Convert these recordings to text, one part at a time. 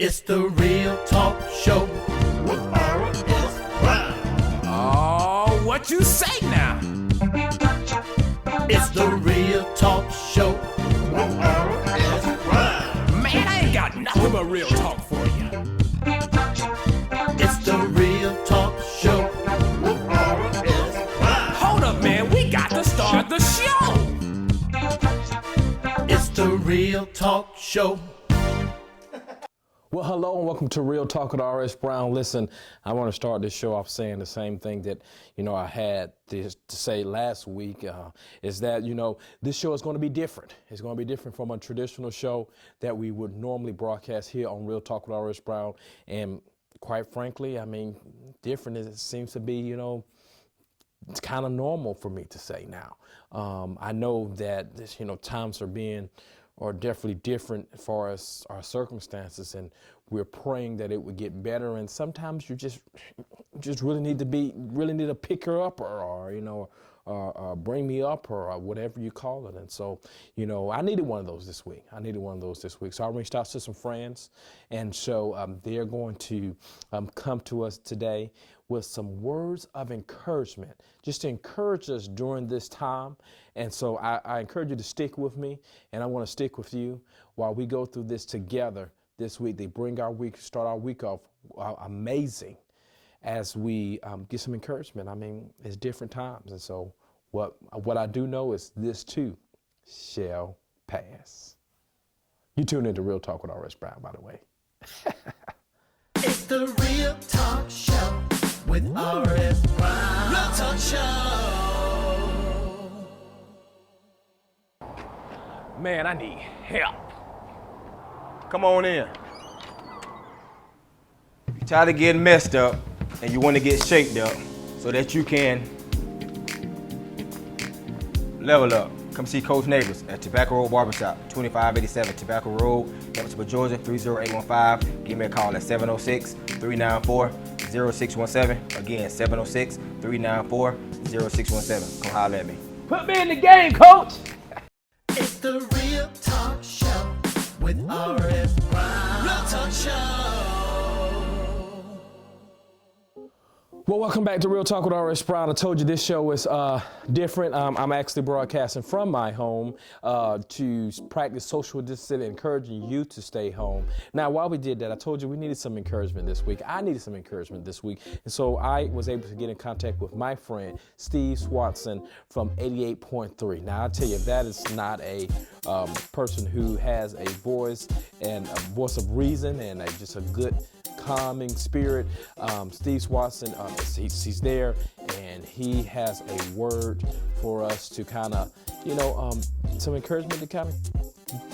It's the Real Talk Show with R.S. Brown. Oh, what you say now? It's the Real Talk Show with R.S. Brown. Man, I ain't got nothing but real talk for you. It's the Real Talk Show with R.S. Brown. Hold up, man, we got to start the show. It's the Real Talk Show. Well, hello and welcome to Real Talk with R.S. Brown. Listen, I want to start this show off saying the same thing that, I had to say last week, is that, this show is going to be different. It's going to be different from a traditional show that we would normally broadcast here on Real Talk with R.S. Brown. And quite frankly, different as it seems to be, it's kind of normal for me to say now. I know that, times are definitely different as far as our circumstances, and we're praying that it would get better. And sometimes you just really need to pick her up or bring me up or whatever you call it. And so, I needed one of those this week. So I reached out to some friends, and so they're going to come to us today with some words of encouragement, just to encourage us during this time. And so I encourage you to stick with me, and I want to stick with you while we go through this together this week. They start our week off amazing as we get some encouragement. It's different times. And so what I do know is this too shall pass. You tune into Real Talk with R.S. Brown, by the way. It's the Real Talk Show with R.S. Brown. Real Talk Show. Man, I need help. Come on in. You're tired of getting messed up and you want to get shaped up so that you can level up. Come see Coach Neighbors at Tobacco Road Barbershop, 2587 Tobacco Road, Evansville, Georgia, 30815. Give me a call at 706-394-0617. Again, 706-394-0617. Come holler at me. Put me in the game, coach. It's the Real Talk Show with R.S. Brown. Real Talk Show. Well, welcome back to Real Talk with R.S. Brown. I told you this show is different. I'm actually broadcasting from my home to practice social distancing, encouraging you to stay home. Now, while we did that, I told you we needed some encouragement this week. I needed some encouragement this week. And so I was able to get in contact with my friend, Steve Swanson from 88.3. Now, I'll tell you, if that is not a person who has a voice of reason and just a good calming spirit. Steve Swanson, he's there, and he has a word for us to kind of, some encouragement to kind of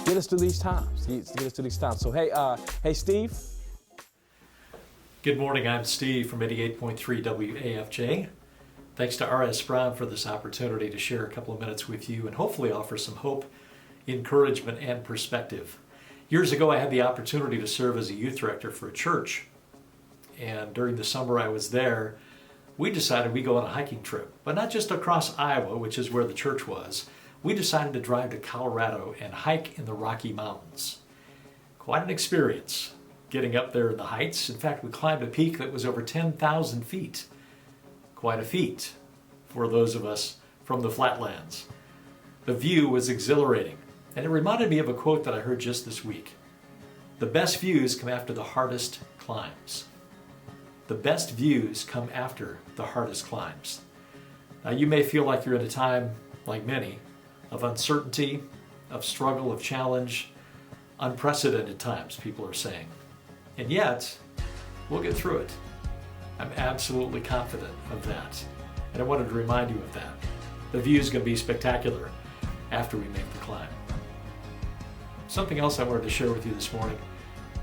get us through these times. So, hey, Steve. Good morning. I'm Steve from 88.3 WAFJ. Thanks to R.S. Brown for this opportunity to share a couple of minutes with you and hopefully offer some hope, encouragement, and perspective. Years ago, I had the opportunity to serve as a youth director for a church. And during the summer I was there, we decided we'd go on a hiking trip. But not just across Iowa, which is where the church was. We decided to drive to Colorado and hike in the Rocky Mountains. Quite an experience getting up there in the heights. In fact, we climbed a peak that was over 10,000 feet. Quite a feat for those of us from the flatlands. The view was exhilarating. And it reminded me of a quote that I heard just this week. The best views come after the hardest climbs. The best views come after the hardest climbs. Now, you may feel like you're in a time, like many, of uncertainty, of struggle, of challenge, unprecedented times, people are saying. And yet, we'll get through it. I'm absolutely confident of that. And I wanted to remind you of that. The view is going to be spectacular after we make the climb. Something else I wanted to share with you this morning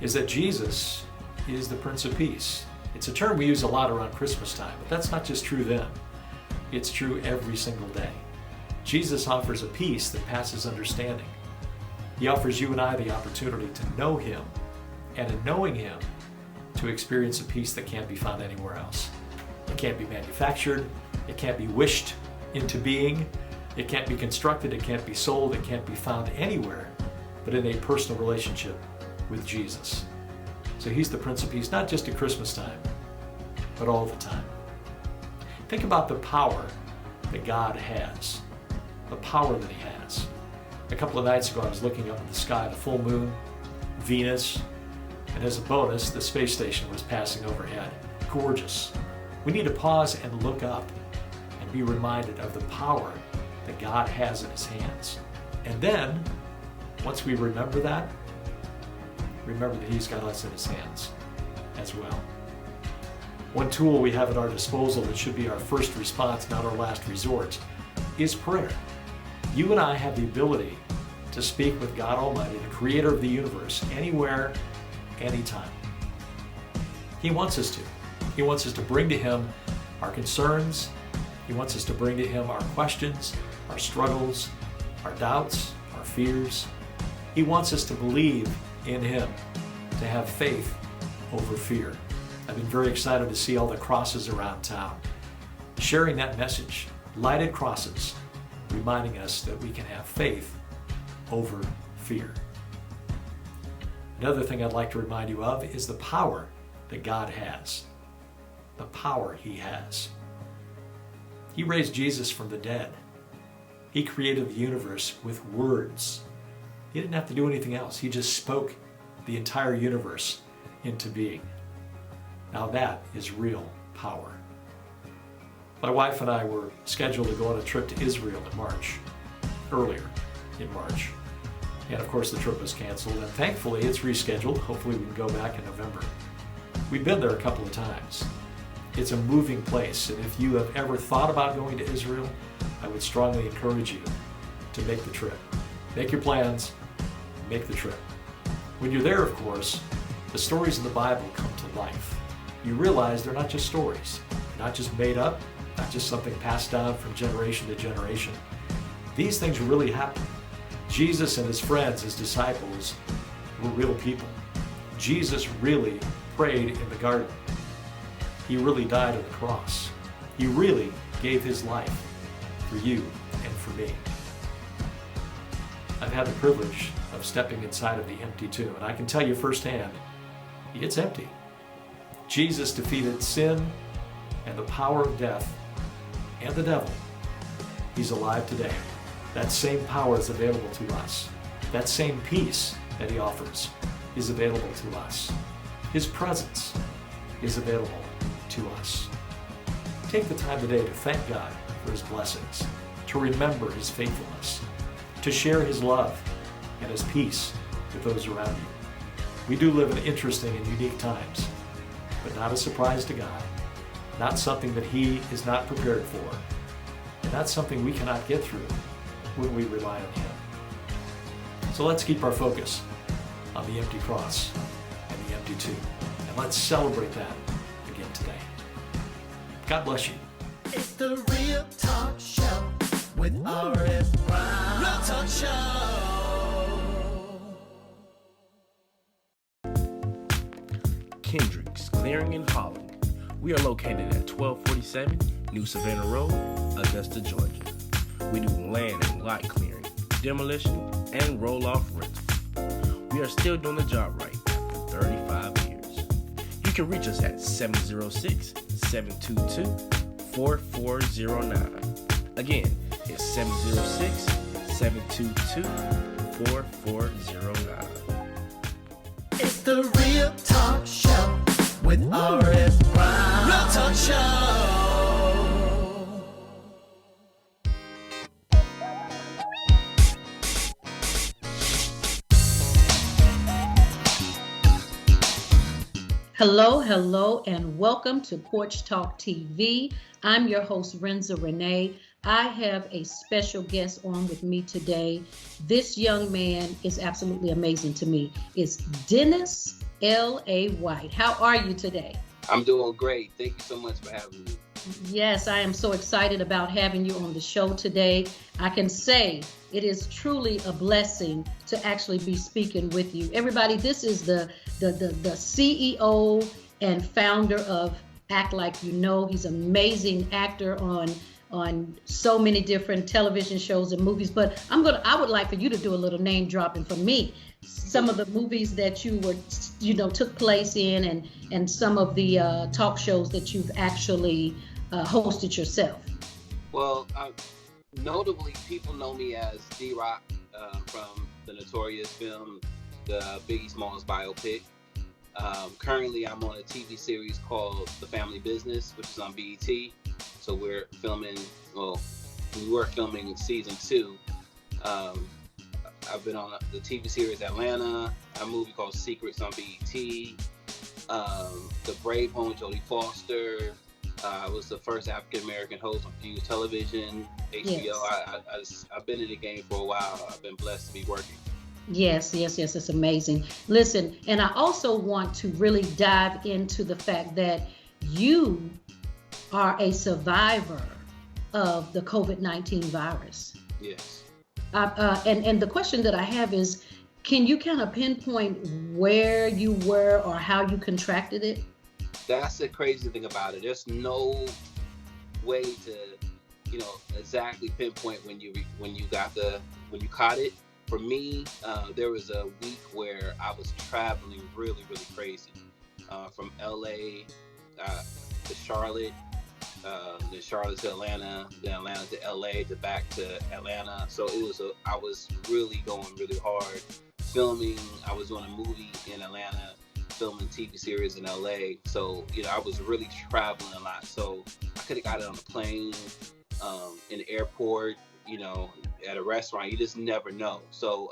is that Jesus is the Prince of Peace. It's a term we use a lot around Christmas time, but that's not just true then. It's true every single day. Jesus offers a peace that passes understanding. He offers you and I the opportunity to know Him, and in knowing Him, to experience a peace that can't be found anywhere else. can't be manufactured. It can't be wished into being. It can't be constructed. It can't be sold. It can't be found anywhere but in a personal relationship with Jesus. So he's the Prince of Peace, not just at Christmas time, but all the time. Think about the power that God has, the power that he has. A couple of nights ago, I was looking up at the sky, the full moon, Venus, and as a bonus, the space station was passing overhead. Gorgeous. We need to pause and look up and be reminded of the power that God has in his hands. And then, once we remember that, remember that he's got us in his hands as well. One tool we have at our disposal that should be our first response, not our last resort, is prayer. You and I have the ability to speak with God Almighty, the creator of the universe, anywhere, anytime. He wants us to. He wants us to bring to him our concerns. He wants us to bring to him our questions, our struggles, our doubts, our fears. He wants us to believe in him, to have faith over fear. I've been very excited to see all the crosses around town, sharing that message, lighted crosses, reminding us that we can have faith over fear. Another thing I'd like to remind you of is the power that God has. The power he has. He raised Jesus from the dead. He created the universe with words. He didn't have to do anything else. He just spoke the entire universe into being. Now that is real power. My wife and I were scheduled to go on a trip to Israel in March, earlier in March. And of course the trip was canceled, and thankfully it's rescheduled. Hopefully we can go back in November. We've been there a couple of times. It's a moving place, and if you have ever thought about going to Israel, I would strongly encourage you to make the trip. Make your plans, make the trip. When you're there, of course, the stories in the Bible come to life. You realize they're not just stories, they're not just made up, not just something passed down from generation to generation. These things really happened. Jesus and his friends, his disciples, were real people. Jesus really prayed in the garden. He really died on the cross. He really gave his life for you and for me. I've had the privilege of stepping inside of the empty tomb, and I can tell you firsthand, it's empty. Jesus defeated sin and the power of death and the devil. He's alive today. That same power is available to us. That same peace that he offers is available to us. His presence is available to us. Take the time today to thank God for his blessings, to remember his faithfulness, to share his love and his peace with those around you. We do live in interesting and unique times, but not a surprise to God, not something that he is not prepared for, and not something we cannot get through when we rely on him. So let's keep our focus on the empty cross and the empty tomb, and let's celebrate that again today. God bless you. It's the Real Talk Show with R.S. Brown. Real Talk Show. Kendrick's Clearing and Hauling. We are located at 1247 New Savannah Road, Augusta, Georgia. We do land and lot clearing, demolition, and roll-off rental. We are still doing the job right after 35 years. You can reach us at 706-722-4409. Again, it's 706-722-4409. It's the Real Talk Show with R.S. Brown. Real Talk Show. Hello, hello, and welcome to Porch Talk TV. I'm your host, Renza Renee. I have a special guest on with me today. This young man is absolutely amazing to me. It's Dennis L.A. White. How are you today? I'm doing great. Thank you so much for having me. Yes, I am so excited about having you on the show today. I can say it is truly a blessing to actually be speaking with you. Everybody, this is the CEO and founder of Act Like You Know. He's an amazing actor on so many different television shows and movies. But I would like for you to do a little name dropping for me. Some of the movies that you took place in, and some of the talk shows that you've actually hosted yourself. Well, notably, people know me as D-Rock from the notorious film, the Biggie Smalls biopic. Currently, I'm on a TV series called The Family Business, which is on BET. So we were filming season 2. I've been on the TV series Atlanta, a movie called Secrets on BET, The Brave Home, Jodie Foster. I was the first African-American host on Fuse Television, HBO. Yes. I've been in the game for a while. I've been blessed to be working. Yes, it's amazing. Listen, and I also want to really dive into the fact that you are a survivor of the COVID-19 virus. Yes. And the question that I have is, can you kind of pinpoint where you were or how you contracted it? That's the crazy thing about it. There's no way to, exactly pinpoint when you caught it. For me, there was a week where I was traveling really, really crazy, from LA to Charlotte, then Charlotte to Atlanta, then Atlanta to LA, to back to Atlanta. So I was really going really hard, filming. I was doing a movie in Atlanta, filming TV series in LA. So, I was really traveling a lot. So I could have got it on a plane, in the airport, at a restaurant. You just never know. So,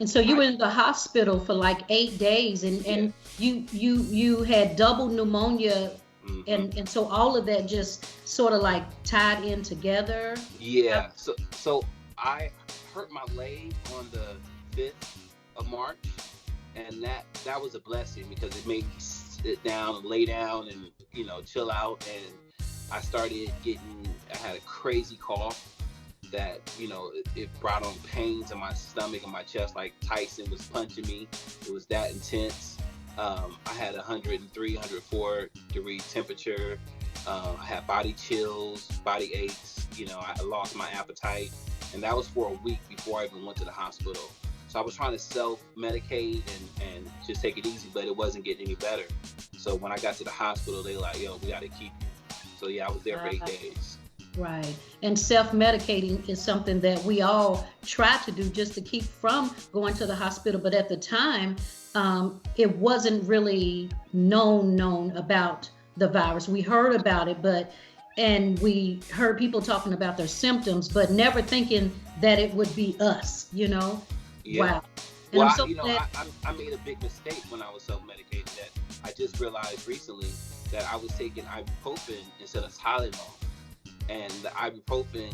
and so you were in the hospital for like 8 days, and you had double pneumonia. Mm-hmm. And so all of that just sort of like tied in together. Yeah. So I hurt my leg on the 5th of March, and that was a blessing because it made me sit down and lay down and chill out. And I had a crazy cough that it brought on pains in my stomach and my chest, like Tyson was punching me. It was that intense. I had 103, 104 degree temperature. I had body chills, body aches. I lost my appetite. And that was for a week before I even went to the hospital. So I was trying to self-medicate and just take it easy, but it wasn't getting any better. So when I got to the hospital, they were like, yo, we got to keep you. So yeah, I was there for 8 days. Right. And self-medicating is something that we all try to do just to keep from going to the hospital. But at the time, it wasn't really known about the virus. We heard about it, and we heard people talking about their symptoms, but never thinking that it would be us, Yeah. Wow. And well, I made a big mistake when I was self-medicating. That I just realized recently that I was taking ibuprofen instead of Tylenol. And the ibuprofen,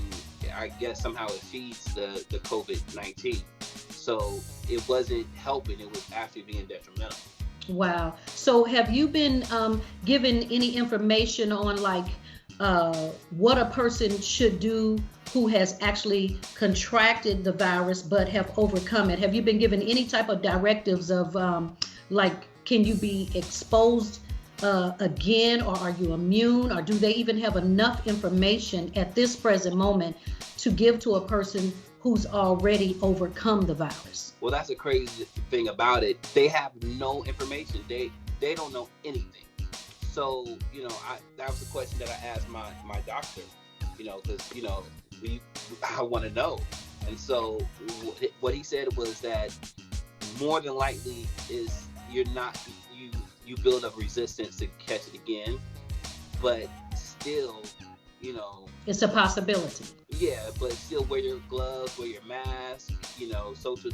I guess somehow it feeds the COVID-19. So it wasn't helping, it was actually being detrimental. Wow. So have you been given any information on what a person should do who has actually contracted the virus but have overcome it? Have you been given any type of directives of can you be exposed again, or are you immune, or do they even have enough information at this present moment to give to a person who's already overcome the virus? Well, that's the crazy thing about it. They have no information. They don't know anything. So, that was the question that I asked my doctor, because, I want to know. And so what he said was that more than likely is you build up resistance to catch it again, but still, it's a possibility. Yeah, but still wear your gloves, wear your mask, social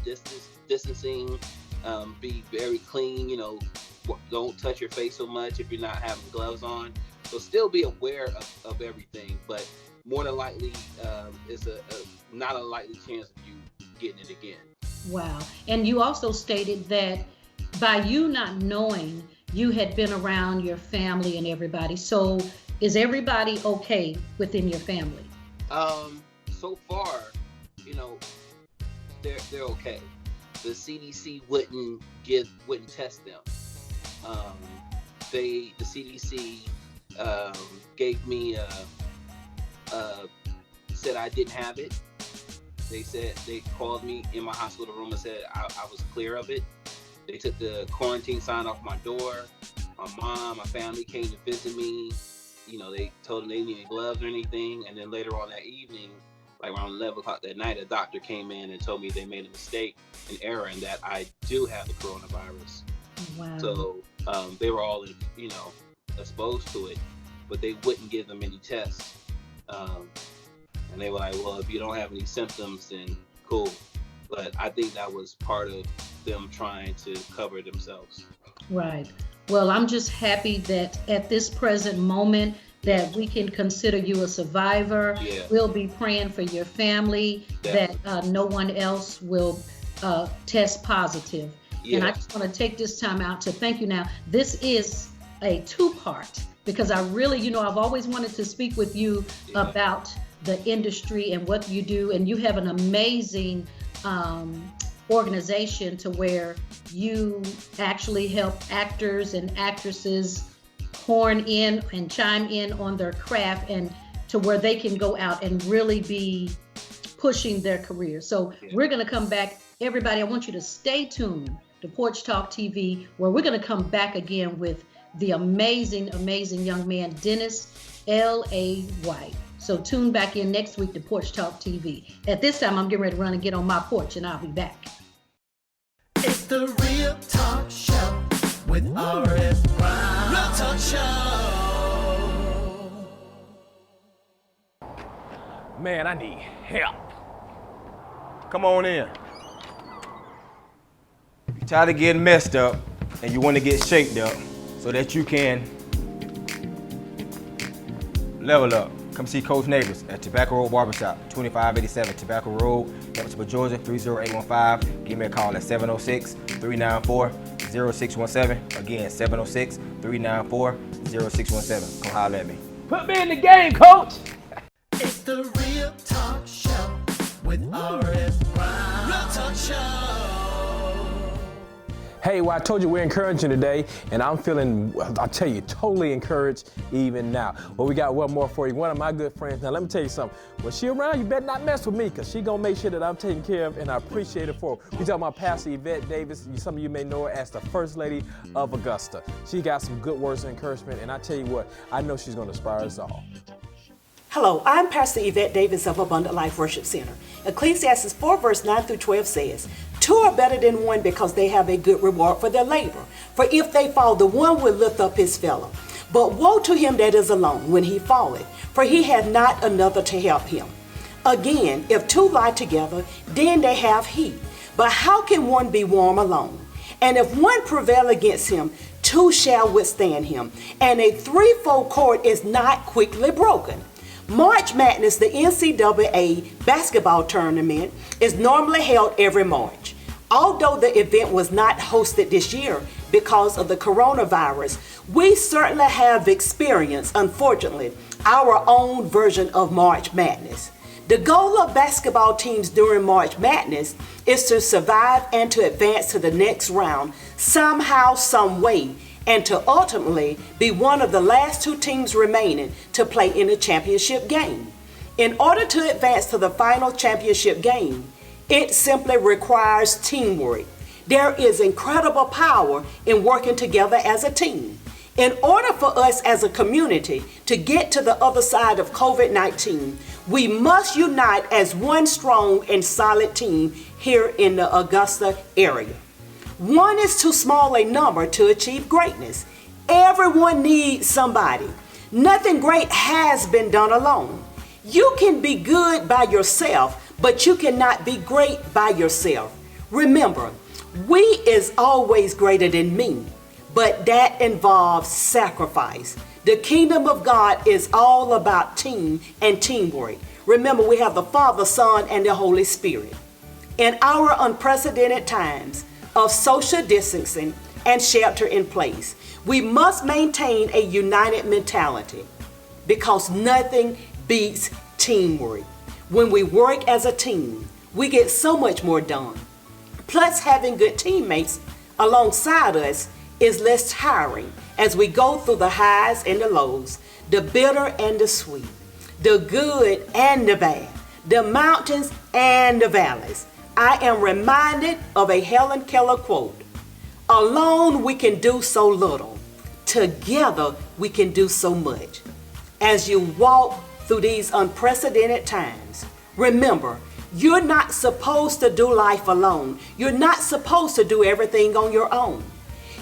distancing, be very clean, don't touch your face so much if you're not having gloves on. So still be aware of everything, but more than likely, it's not a likely chance of you getting it again. Wow. And you also stated that by you not knowing, you had been around your family and everybody. So is everybody okay within your family? So far, they're okay. The CDC wouldn't test them. The CDC gave me said I didn't have it. They called me in my hospital room and said I was clear of it. They took the quarantine sign off my door. My mom, my family came to visit me. You know, they told them they needed gloves or anything. And then later on that evening, like around 11 o'clock that night, a doctor came in and told me they made a mistake, an error, and that I do have the coronavirus. Wow. So they were all, exposed to it, but they wouldn't give them any tests. And they were like, well, if you don't have any symptoms, then cool. But I think that was part of them trying to cover themselves. Right. Well, I'm just happy that at this present moment that we can consider you a survivor. Yeah. We'll be praying for your family, Definitely. that no one else will test positive. Yeah. And I just want to take this time out to thank you. Now, this is a two-part, because I really, I've always wanted to speak with you about the industry and what you do. And you have an amazing organization to where you actually help actors and actresses horn in and chime in on their craft, and to where they can go out and really be pushing their career. So we're going to come back. Everybody, I want you to stay tuned to Porch Talk TV, where we're going to come back again with the amazing, amazing young man, Dennis L.A. White. So tune back in next week to Porch Talk TV. At this time, I'm getting ready to run and get on my porch, and I'll be back. It's the Real Talk Show with R.S. Brown. Real Talk Show. Man, I need help. Come on in. You're tired of getting messed up and you want to get shaped up so that you can level up. Come see Coach Neighbors at Tobacco Road Barbershop, 2587 Tobacco Road, Evansville, Georgia, 30815. Give me a call at 706-394-0617. Again, 706-394-0617. Come holler at me. Put me in the game, coach. It's the Real Talk Show with R.S. Brown. Real Talk Show. Hey, well, I told you we're encouraging today, and I'm feeling, I'll tell you, totally encouraged even now. Well, we got one more for you. One of my good friends. Now, let me tell you something. When she around, you better not mess with me, because she going to make sure that I'm taken care of, and I appreciate it for her. We talking about Pastor Yvette Davis. Some of you may know her as the First Lady of Augusta. She got some good words of encouragement, and I tell you what, I know she's going to inspire us all. Hello, I'm Pastor Yvette Davis of Abundant Life Worship Center. Ecclesiastes 4 verse 9 through 12 says, 2 are better than one because they have a good reward for their labor. For if they fall, the one will lift up his fellow. But woe to him that is alone when he falleth, for he hath not another to help him. Again, if 2 lie together, then they have heat. But how can one be warm alone? And if one prevail against him, 2 shall withstand him. And a threefold cord is not quickly broken. March Madness, the NCAA basketball tournament, is normally held every March. Although the event was not hosted this year because of the coronavirus, we certainly have experienced, unfortunately, our own version of March Madness. The goal of basketball teams during March Madness is to survive and to advance to the next round somehow, some way, and to ultimately be one of the last 2 teams remaining to play in the championship game. In order to advance to the final championship game, it simply requires teamwork. There is incredible power in working together as a team. In order for us as a community to get to the other side of COVID-19, we must unite as one strong and solid team here in the Augusta area. 1 is too small a number to achieve greatness. Everyone needs somebody. Nothing great has been done alone. You can be good by yourself, but you cannot be great by yourself. Remember, we is always greater than me, but that involves sacrifice. The kingdom of God is all about team and teamwork. Remember, we have the Father, Son, and the Holy Spirit. In our unprecedented times of social distancing and shelter in place, we must maintain a united mentality because nothing beats teamwork. When we work as a team, we get so much more done. Plus, having good teammates alongside us is less tiring as we go through the highs and the lows. the bitter and the sweet, the good and the bad, the mountains and the valleys. I am reminded of a Helen Keller quote: alone we can do so little, together we can do so much. As you walk through these unprecedented times, remember, you're not supposed to do life alone. You're not supposed to do everything on your own.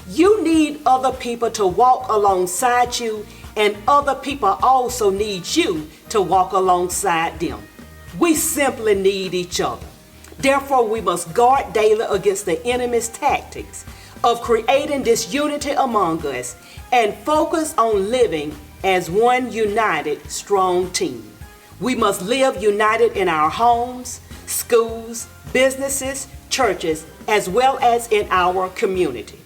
You need other people to walk alongside you, and other people also need you to walk alongside them. We simply need each other. Therefore, we must guard daily against the enemy's tactics of creating disunity among us and focus on living as one united, strong team. We must live united in our homes, schools, businesses, churches, as well as in our community.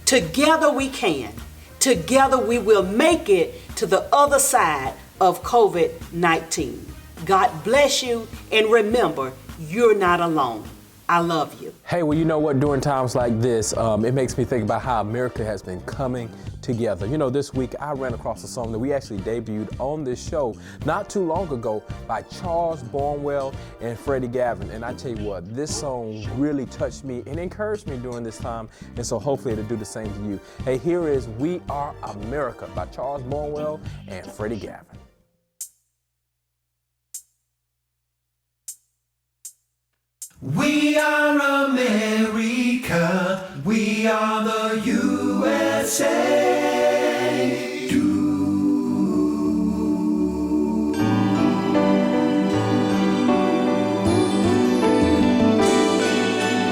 Together we can. Together we will make it to the other side of COVID-19. God bless you, and remember, you're not alone. I love you. Hey, well, you know what? During times like this, it makes me think about how America has been coming together. You know, this week I ran across a song that we actually debuted on this show not too long ago by Charles Barnwell and Freddie Gavin. And I tell you what, this song really touched me and encouraged me during this time. And so hopefully it'll do the same to you. Hey, here is We Are America by Charles Barnwell and Freddie Gavin. We are America, we are the USA.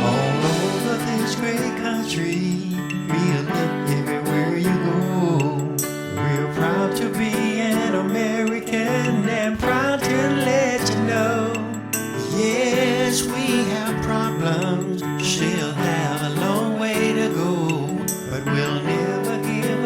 All over this great country, we'll look everywhere you go. We're proud to be an American and proud to let you know. Yes, we have problems, still have a long way to go, but we'll never give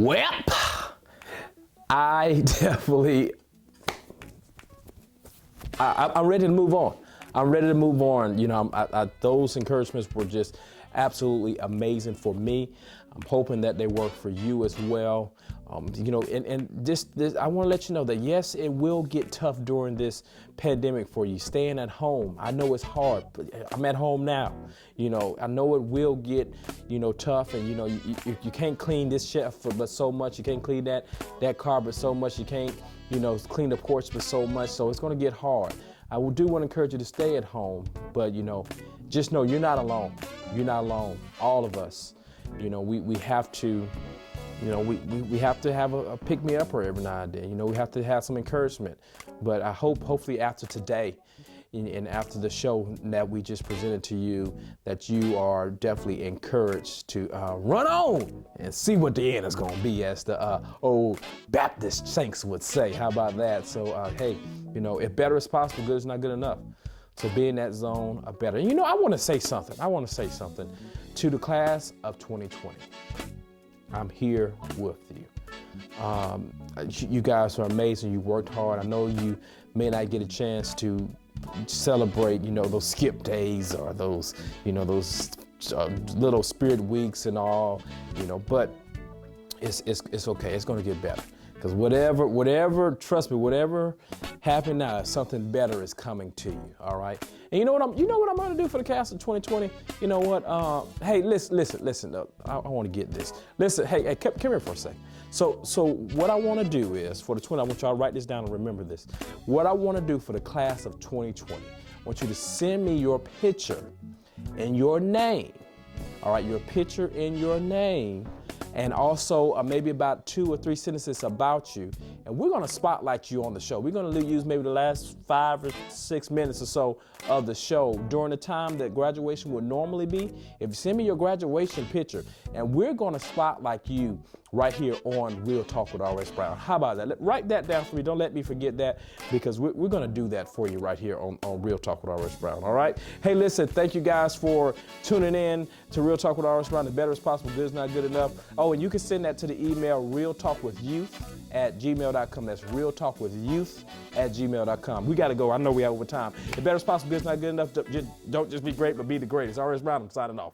Well, I definitely, I'm ready to move on. I'm ready to move on. You know, those encouragements were just absolutely amazing for me. I'm hoping that they work for you as well. You know, and this, I want to let you know that yes, it will get tough during this pandemic for you. Staying at home, I know it's hard, but I'm at home now. You know, I know it will get, you know, tough, and you know, you can't clean this shelf but so much. You can't clean that carpet so much. You can't, you know, clean the porch but so much. So it's going to get hard. I do want to encourage you to stay at home, but you know, just know you're not alone. You're not alone. All of us, you know, we have to, you know, we have to have a pick-me-upper every now and then. You know, we have to have some encouragement. But I hopefully after today and after the show that we just presented to you, that you are definitely encouraged to run on and see what the end is going to be, as the old Baptist saints would say. How about that? So, hey, you know, if better is possible, good is not good enough. So be in that zone of better. And you know, I want to say something. To the class of 2020. I'm here with you. You guys are amazing. You worked hard. I know you may not get a chance to celebrate, you know, those skip days or those, you know, those little spirit weeks and all, you know, but it's okay. It's going to get better. Because whatever, trust me, whatever happened now, something better is coming to you. All right. And you know what I'm going to do for the class of 2020? You know what? Hey, listen. I want to get this. Listen. Hey, come here for a second. So what I want to do is for the 20. I want y'all to write this down and remember this. What I want to do for the class of 2020, I want you to send me your picture and your name. All right, your picture and your name. And also maybe about 2 or 3 sentences about you. And we're going to spotlight you on the show. We're going to use maybe the last 5 or 6 minutes or so of the show during the time that graduation would normally be. If you send me your graduation picture, and we're going to spotlight you right here on Real Talk with R.S. Brown. How about that? Write that down for me. Don't let me forget that, because we're going to do that for you right here on Real Talk with R.S. Brown. All right? Hey, listen, thank you guys for tuning in to Real Talk with R.S. Brown. The better is possible, good is not good enough. Oh, and you can send that to the email realtalkwithyouth@gmail.com. That's realtalkwithyouth@gmail.com. We got to go. I know we have over time. The better is possible, good is not good enough. Don't just be great, but be the greatest. R.S. Brown, I'm signing off.